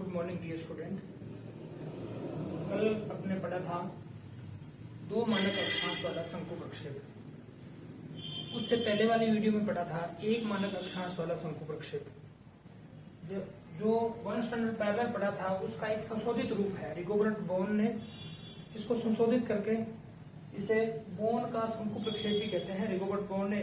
Morning dear student. कल अपने पढ़ा था दो मानक अक्षांश वाला शंकु प्रक्षेप। उससे पहले वाली वीडियो में पढ़ा था एक मानक अक्षांश वाला शंकु प्रक्षेप। जो वन स्टैंडर्ड पैरेलल पढ़ा था उसका एक संशोधित रूप है। रिगोबर्ट बोन ने इसको संशोधित करके इसे बोन का शंकु प्रक्षेप भी कहते हैं। रिगोबर्ट बोन ने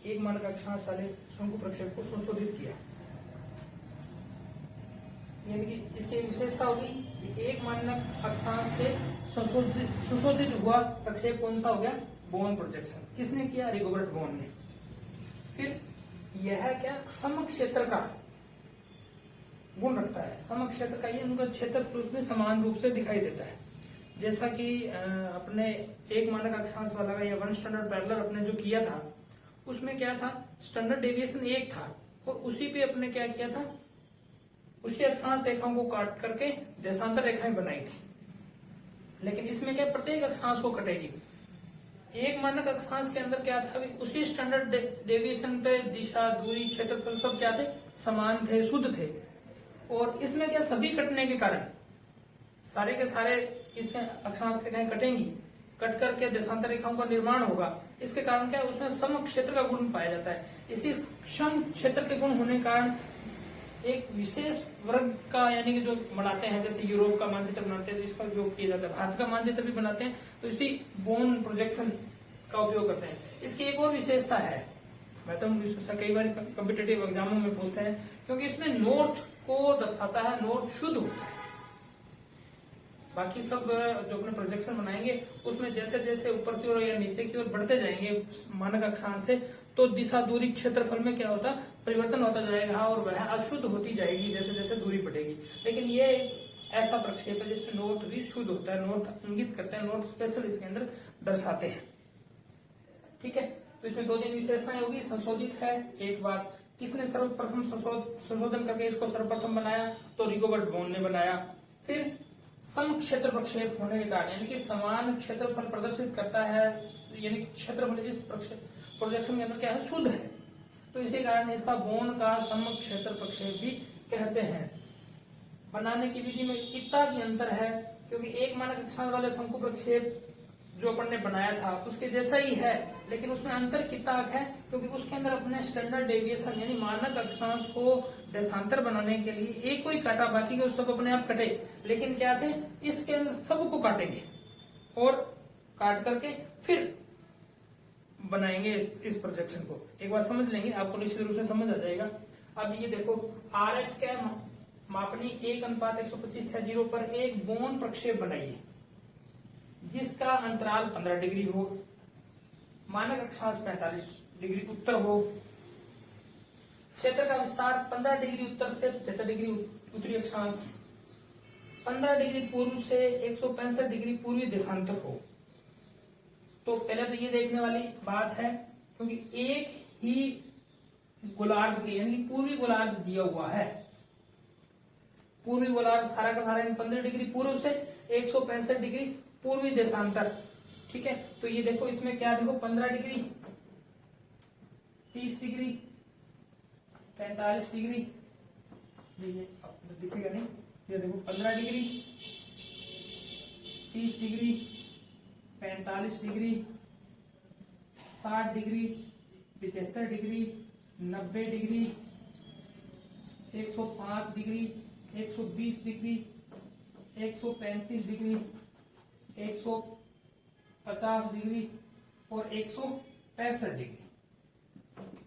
एक मानक अक्षांश वाले शंकु प्रक्षेप को संशोधित किया। यानी कि इसकी विशेषता होगी कि एक मानक अक्षांश से संशोधित हुआ प्रक्षेप कौन सा हो गया? Bone projection. किसने किया? रिगोबर्ट बोन ने। फिर यह क्या समक्षेत्र का गुण रखता है। समक्षेत्र का ये उनका क्षेत्रफल उसमें समान रूप से दिखाई देता है। जैसा कि अपने एक मानक अक्षांश वाला का या वन स्टैंडर्ड पैरेलल अपने जो किया था उसमें क्या था? स्टैंडर्ड डेविएशन 1 था और उसी पे अपने क्या किया था? उसी अक्षांश रेखाओं को काट करके देशांतर रेखाएं बनाई थी। लेकिन इसमें क्या प्रत्येक अक्षांश को कटेगी। एक मानक अक्षांश के अंदर क्या था? उसी स्टैंडर्ड डेविएशन पे दिशा, दूरी, क्षेत्रफल सब क्या थे? समान थे, शुद्ध थे। और इसमें क्या सभी कटने के कारण सारे के सारे इस अक्षांश रेखाएं कटेंगी, कट करके देशांतर रेखाओं का निर्माण होगा। इसके कारण क्या उसमें सम क्षेत्र का गुण पाया जाता है। इसी सम क्षेत्र के गुण होने के कारण एक विशेष वर्ग का यानी कि जो बनाते हैं, जैसे यूरोप का मानचित्र बनाते हैं तो इसका उपयोग किया जाता है। भारत का मानचित्र भी बनाते हैं तो इसी बोन प्रोजेक्शन का उपयोग करते हैं। इसकी एक और विशेषता है, मैं तो कई बार कॉम्पिटेटिव एग्जामों में पूछते हैं, क्योंकि इसमें नॉर्थ को दर्शाता है। नॉर्थ शुद्ध होता है। बाकी सब जो अपने प्रोजेक्शन बनाएंगे उसमें जैसे जैसे ऊपर की ओर या नीचे की ओर बढ़ते जाएंगे मानक अक्षांश से, तो दिशा, दूरी, क्षेत्रफल में क्या होता? परिवर्तन होता जाएगा और वह अशुद्ध होती जाएगी जैसे जैसे दूरी बढ़ेगी। लेकिन ये एक ऐसा प्रक्षेप है जिसमें नॉर्थ भी शुद्ध होता है। नॉर्थ इंगित करते हैं, नॉर्थ स्पेशल इसके अंदर दर्शाते हैं। ठीक है, तो इसमें 2-3 विशेषताएं होगी। संशोधित है एक बात। किसने सर्वप्रथम संशोधन करके इसको सर्वप्रथम बनाया? तो रिगोबर्ट बोन ने बनाया। फिर सम क्षेत्र प्रक्षेप होने के कारण यानी कि समान क्षेत्रफल प्रदर्शित करता है, यानी कि क्षेत्रफल इस प्रोजेक्शन के अंदर क्या है? शुद्ध है। तो इसी कारण इसका बोन का सम क्षेत्र प्रक्षेप भी कहते हैं। बनाने की विधि में इतना की अंतर है, क्योंकि एक मानक अक्षांश वाले शंकु प्रक्षेप जो अपन ने बनाया था उसके जैसा ही है, लेकिन उसमें अंतर कितना है? क्योंकि उसके अंदर अपने स्टैंडर्ड डेविएशन यानी मानक अक्षांश को देशांतर बनाने के लिए एक को ही काटा, बाकी के सब अपने आप कटे। लेकिन क्या थे? इसके अंदर सबको काटेंगे और काट करके फिर बनाएंगे इस प्रोजेक्शन को। एक बार समझ लेंगे, आपको निश्चित रूप से समझ आ जाएगा। अब ये देखो, RF क्या मापनी 1:125/0 पर एक बोन प्रक्षेप बनाइए जिसका अंतराल 15 डिग्री हो, मानक अक्षांश 45 डिग्री उत्तर हो, क्षेत्र का विस्तार 15 डिग्री उत्तर से 75 डिग्री उत्तरी अक्षांश, 15 डिग्री पूर्व से 165 डिग्री पूर्वी देशांतर हो। तो पहले तो ये देखने वाली बात है, क्योंकि एक ही गोलार्ध के यानी पूर्वी गोलार्ध दिया हुआ है। पूर्वी गोलार्ध सारा का सारा 15 डिग्री पूर्व से 165 डिग्री पूर्वी देशांतर। ठीक है, तो ये देखो इसमें क्या देखो 15 डिग्री, 30 डिग्री, 45 डिग्री, दिखेगा नहीं, ये देखो 15 degree, 30 degree, 45 degree, 60 degree, 75 degree, 90 degree, 105 degree, 120 degree, 135 degree, 150 degree और 165 डिग्री।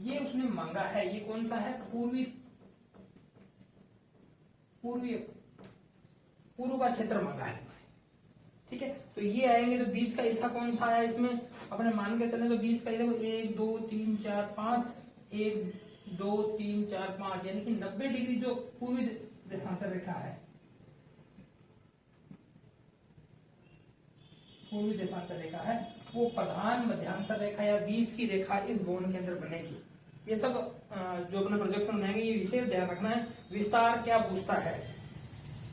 ये उसने मांगा है। ये कौन सा है? पूर्व का क्षेत्र मांगा है। ठीक है, तो ये आएंगे। तो बीच का हिस्सा कौन सा है इसमें? अपने मान के चले तो बीच का देखो 1 2 3 4 5, 1 2 3 4 5 यानी कि 90 डिग्री जो पूर्वी देशांतर रेखा है, पूर्वी देशांतर रेखा है, वो प्रधान मध्यांतर रेखा या बीच की रेखा इस बोन के अंदर बनेगी। ये सब जो अपने प्रोजेक्शन बनाएंगे ये विशेष ध्यान रखना है। विस्तार क्या पूछता है?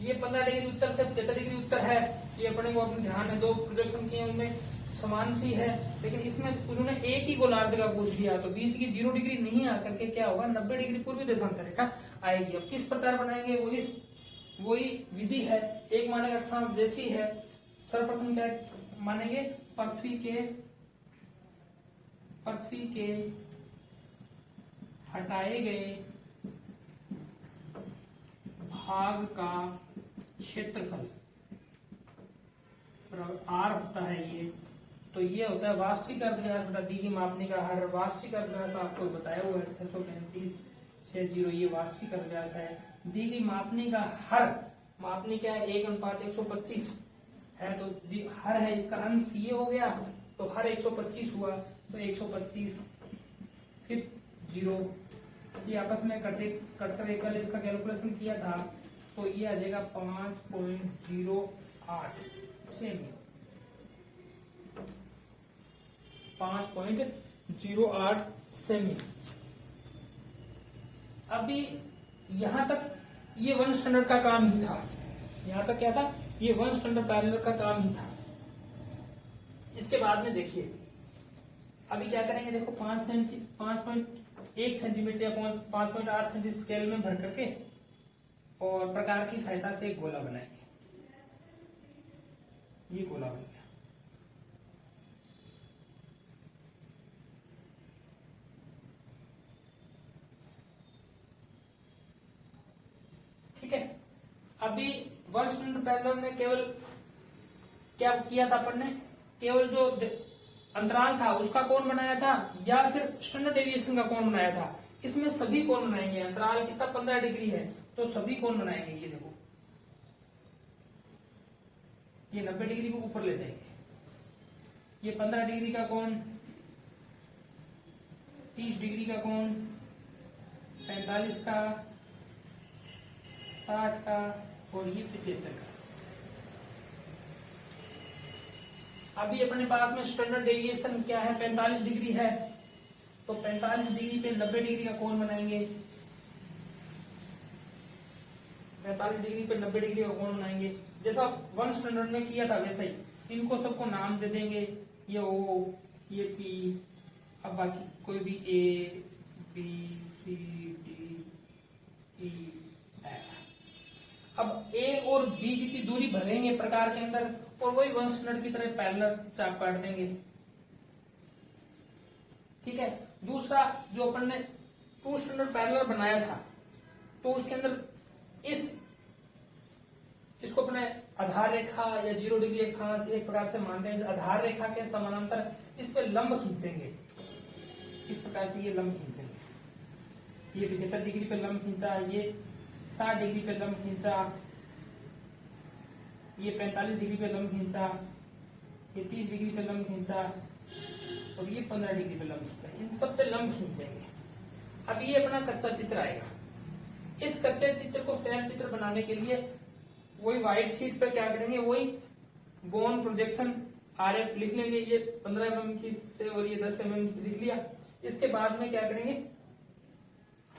ये 15 डिग्री उत्तर से 75 डिग्री उत्तर है। ये अपने को अपने ध्यान है, 2 प्रोजेक्शन किए उनमें समान सी है, लेकिन इसमें उन्होंने एक ही गोलार्ध का पूछ लिया, तो बीच की 0 डिग्री नहीं आकर के क्या होगा? 90 डिग्री पूर्वी देशांतर रेखा आएगी। अब किस प्रकार बनाएंगे वो इस वही विधि है, एक मानक अक्षांश जैसी है। सर्वप्रथम क्या मानेंगे, पृथ्वी के हटाए गए भाग का क्षेत्रफल आर होता है ये। तो ये होता है वास्तविक अर्धव्यास बटा दी की मापनी का हर। वास्तविक अर्धव्यास आपको बताया हुआ है 635/0, ये वास्तविक अर्धव्यास है। दी गई मापनी का हर, मापनी क्या है 1:125 है, तो हर है, इसका अंश ये हो गया, तो हर 125 हुआ, तो 125 फिर 0, ये आपस में कटकर एकल इसका कैलकुलेशन किया था, तो ये आ जाएगा 5.08 सेमी, 5.08 सेमी। अभी यहां तक ये 1 स्टैंडर्ड का काम ही था। यहां तक क्या था, ये 1 स्टैंडर्ड पैरेलल का काम ही था। इसके बाद में देखिए अभी क्या करेंगे, देखो 5.1 सेंटीमीटर या 5.8 सेंटीमीटर स्केल में भर करके और प्रकार की सहायता से एक गोला बनाएंगे। ये गोला बन गया। ठीक है, अभी 1 स्टैंडर्ड पैरेलल में केवल क्या किया था अपन ने, केवल जो अंतराल था उसका कोण बनाया था या फिर स्टैंडर्ड डेविएशन का कोण बनाया था। इसमें सभी कोण बनाएंगे। अंतराल कितना 15 डिग्री है, तो सभी कोण बनाएंगे। ये देखो, ये 90 डिग्री को ऊपर ले जाएंगे, ये 15 डिग्री का कोण, 30 डिग्री का कोण, 45 का, 60 का और ये 75 का। अभी अपने पास में स्टैंडर्ड डेविएशन क्या है, 45 डिग्री है, तो 45 डिग्री पे 90 डिग्री का कोण बनाएंगे। 45 डिग्री पे 90 डिग्री का कोण बनाएंगे, जैसा 1 स्टैंडर्ड में किया था वैसा ही। इनको सबको नाम दे देंगे, ये ओ, ये पी, अब बाकी कोई भी A B C D E F. अब ए और बी की दूरी भरेंगे प्रकार के अंदर और वही 1 स्टैंडर्ड की तरह पैरेलल चाप काट देंगे। ठीक है, दूसरा जो अपन ने 2 स्टैंडर्ड पैरेलल बनाया था, तो उसके अंदर इसको अपने आधार रेखा या 0 डिग्री अक्षांश एक प्रकार से मानते हैं। इस आधार रेखा के समानांतर इस पे लंब खींचेंगे, इस प्रकार से ये लंब खींचेंगे। ये 75 डिग्री पे लंब खींचा, ये 60 डिग्री पे लंब खींचा, ये 45 डिग्री पे लंब खींचा, ये 30 डिग्री पे लंब खींचा और ये 15 डिग्री पे लंब खींचा। इन सब पे लंब खींच देंगे। अब ये अपना कच्चा चित्र आएगा। इस कच्चे चित्र को फेयर चित्र बनाने के लिए वही व्हाइट शीट पे क्या करेंगे, वही बोन प्रोजेक्शन आरएफ लिख लेंगे। ये 15 mm की से और ये 10 mm की लिख लिया। इसके बाद में क्या करेंगे,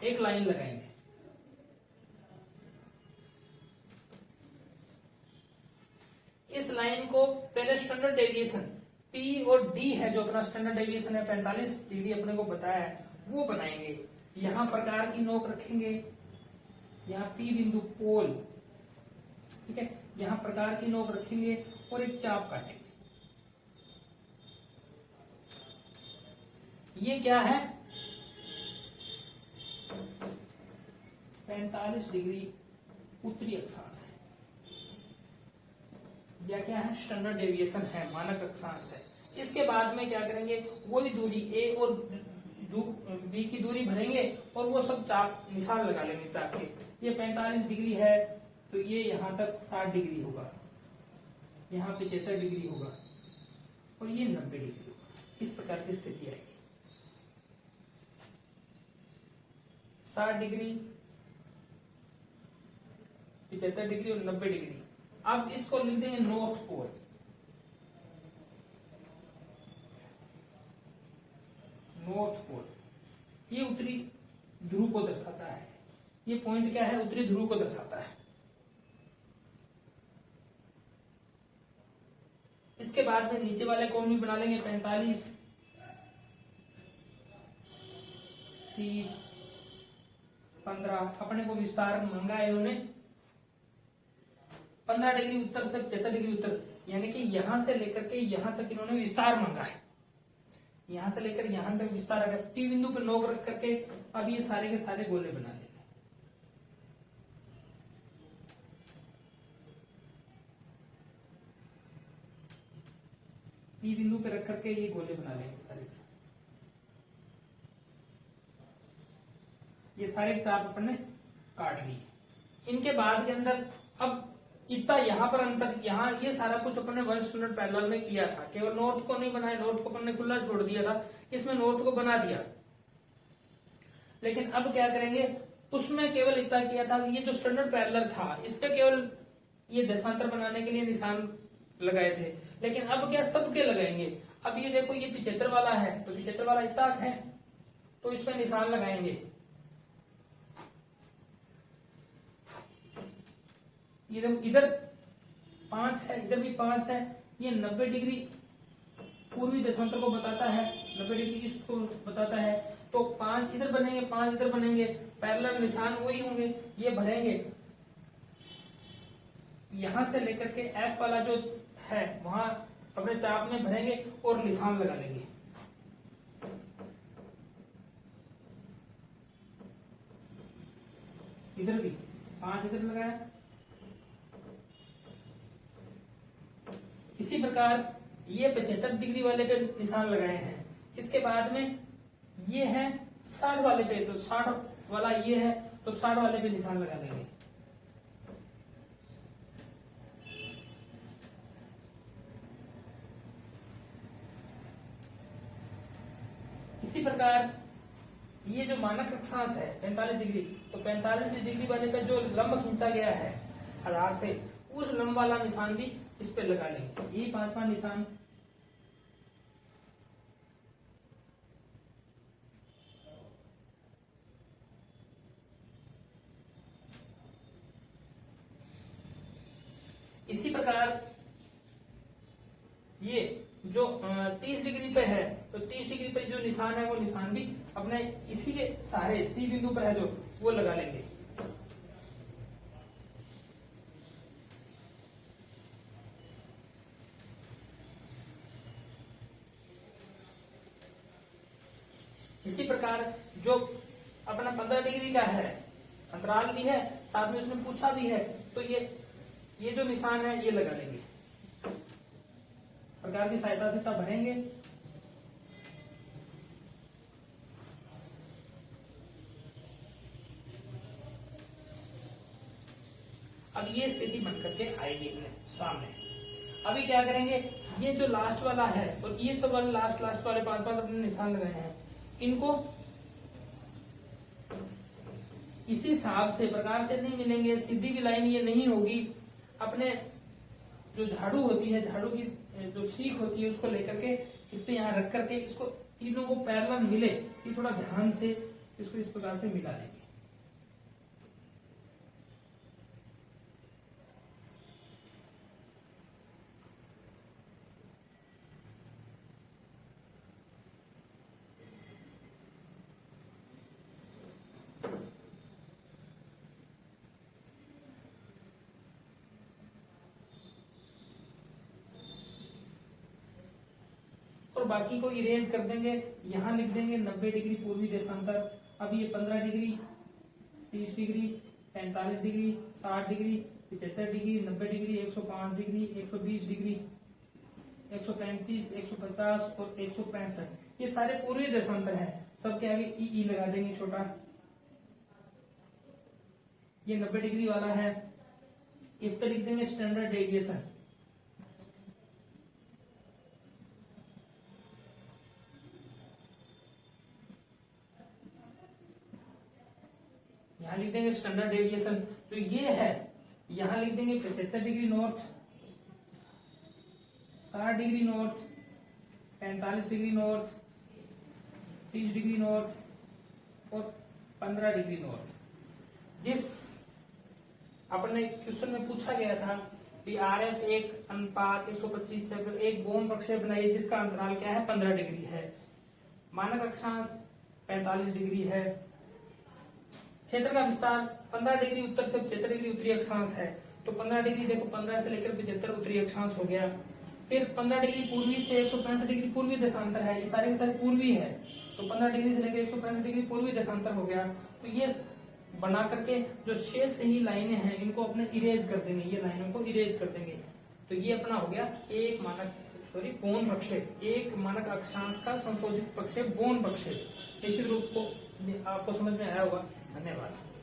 एक लाइन लगाएंगे। इस लाइन को पहले स्टैंडर्ड डेविएशन पी और डी है, जो अपना स्टैंडर्ड डेविएशन है 45 डिग्री अपने को बताया है, वो बनाएंगे। यहां प्रकार की नोक रखेंगे, यहाँ पी बिंदु पोल, ठीक है, यहां प्रकार की नोक रखेंगे और एक चाप काटेंगे। ये क्या है, 45 डिग्री उत्तरी अक्षांश है, या क्या है, स्टैंडर्ड डेविएशन है, मानक अक्षांश है। इसके बाद में क्या करेंगे, वही दूरी ए और बी की दूरी भरेंगे और वो सब चाप निशान लगा लेंगे चाप के। ये 45 डिग्री है, तो ये यहां तक 60 डिग्री होगा, यहाँ 75 डिग्री होगा और ये 90 डिग्री होगा। इस प्रकार की स्थिति आएगी। 60 डिग्री, 75 डिग्री और 90 डिग्री। अब इसको लिख देंगे नॉर्थ पोल। नॉर्थ पोल ये उत्तरी ध्रुव को दर्शाता है। ये पॉइंट क्या है, उत्तरी ध्रुव को दर्शाता है। इसके बाद में नीचे वाले कोण भी बना लेंगे, 45, 30, 15। अपने को विस्तार मांगा है इन्होंने, 15 डिग्री उत्तर से 75 डिग्री उत्तर, यानी कि यहां से लेकर के यहां तक इन्होंने विस्तार मांगा है, यहां से लेकर यहां तक विस्तार अगर P बिंदु पर नोक रख करके अब ये सारे के सारे गोले बना लेंगे। P बिंदु पे रख करके ये गोले बना लेंगे सारे के सारे। ये सारे चाप अपन ने काट लिए। इनके बाद के अंदर अब इतना यहाँ पर अंतर, यहाँ ये सारा कुछ अपन ने 1 स्टैंडर्ड पैरेलल में किया था, केवल नोट को नहीं बनाया, नोट को अपन ने खुला छोड़ दिया था, इसमें नोट को बना दिया। लेकिन अब क्या करेंगे, उसमें केवल इतना किया था, ये जो स्टैंडर्ड पैरेलल था इस पे केवल ये दशांतर बनाने के लिए निशान लगाए थे, लेकिन अब क्या सबके लगाएंगे। अब ये देखो ये 75 वाला है तो 75 वाला इतना है तो इस पे निशान लगाएंगे। ये देखो इधर 5 है, इधर भी 5 है, ये 90 डिग्री पूर्वी दशांतर को बताता है, 90 डिग्री इसको बताता है, तो 5 इधर बनेंगे, 5 इधर बनेंगे, पैरेलल निशान वही होंगे, ये भरेंगे। यहां से लेकर के F वाला जो है वहां अपने चाप में भरेंगे और निशान लगा लेंगे। इधर भी 5 इधर लगाया। इसी प्रकार ये 75 डिग्री वाले पे निशान लगाए हैं। इसके बाद में ये है 60 वाले पे, तो 60 वाला ये है तो 60 वाले पे निशान लगा देंगे। इसी प्रकार ये जो मानक अक्षांश है 45 डिग्री, तो 45 डिग्री वाले पे जो लंब खींचा गया है आधार से, उस लंब वाला निशान भी इस पे लगा लेंगे। ये 5 निशान। इसी प्रकार ये जो 30 डिग्री पे है तो 30 डिग्री पे जो निशान है वो निशान भी अपने इसी के सहारे सी बिंदु पर है जो वो लगा लेंगे। इसी प्रकार जो अपना 15 डिग्री का है, अंतराल भी है, साथ में उसने पूछा भी है, तो ये जो निशान है ये लगा लेंगे। प्रकार की सहायता से तब भरेंगे। अब ये स्थिति बन करके आएगी अपने सामने। अभी क्या करेंगे, ये जो लास्ट वाला है और ये सब वाले लास्ट वाले 5 अपने निशान लगाए हैं, इनको इसी हिसाब से प्रकार से नहीं मिलेंगे, सीधी भी लाइन ये नहीं होगी। अपने जो झाड़ू होती है, झाड़ू की जो सीख होती है उसको लेकर के इस पे यहाँ रख करके इसको तीनों को पैरेलल मिले, ये थोड़ा ध्यान से इसको इस प्रकार से मिला लेंगे। और बाकी को इरेज कर देंगे। यहां लिख देंगे 90 डिग्री पूर्वी देशांतर। अब ये 15 degree, 30 degree, 45 degree, 60 degree, 75 degree, 90 degree, 105 degree, 120 degree, 135, 150 और 165, ये सारे पूर्वी देशांतर हैं। सबके आगे ई लगा देंगे छोटा। ये 90 डिग्री वाला है, इस पे लिख देंगे स्टैंडर्ड डेविएशन। यहां लिख देंगे स्टैंडर्ड डेविएशन, तो ये है, यहां लिख देंगे 75 degree north, 60 degree north, 45 degree north, 30 degree north और 15 डिग्री नॉर्थ। जिस अपने क्वेश्चन में पूछा गया था कि RF 1:125 से अगर एक बोम प्रक्षेप बनाइए जिसका अंतराल क्या है 15 डिग्री है, मानक अक्षांश 45 डिग्री है, क्षेत्र का विस्तार 15 डिग्री उत्तर से 75 डिग्री उत्तरी अक्षांश है, तो 15 डिग्री देखो 15 से लेकर 75 उत्तरी अक्षांश हो गया। फिर 15 डिग्री पूर्वी से 165 डिग्री पूर्वी देशांतर है, ये सारे के सारे पूर्वी है, तो 15 डिग्री से लेकर 165 डिग्री पूर्वी देशांतर हो गया। तो ये बना करके जो शेष ही लाइनें हैं इनको अपने इरेज कर देंगे, ये लाइनों को इरेज कर देंगे। तो ये अपना हो गया एक मानक बौन प्रक्षेप, एक मानक अक्षांश का संशोधित प्रक्षेप बौन प्रक्षेप। निश्चित रूप को आपको समझ में आया होगा। धन्यवाद।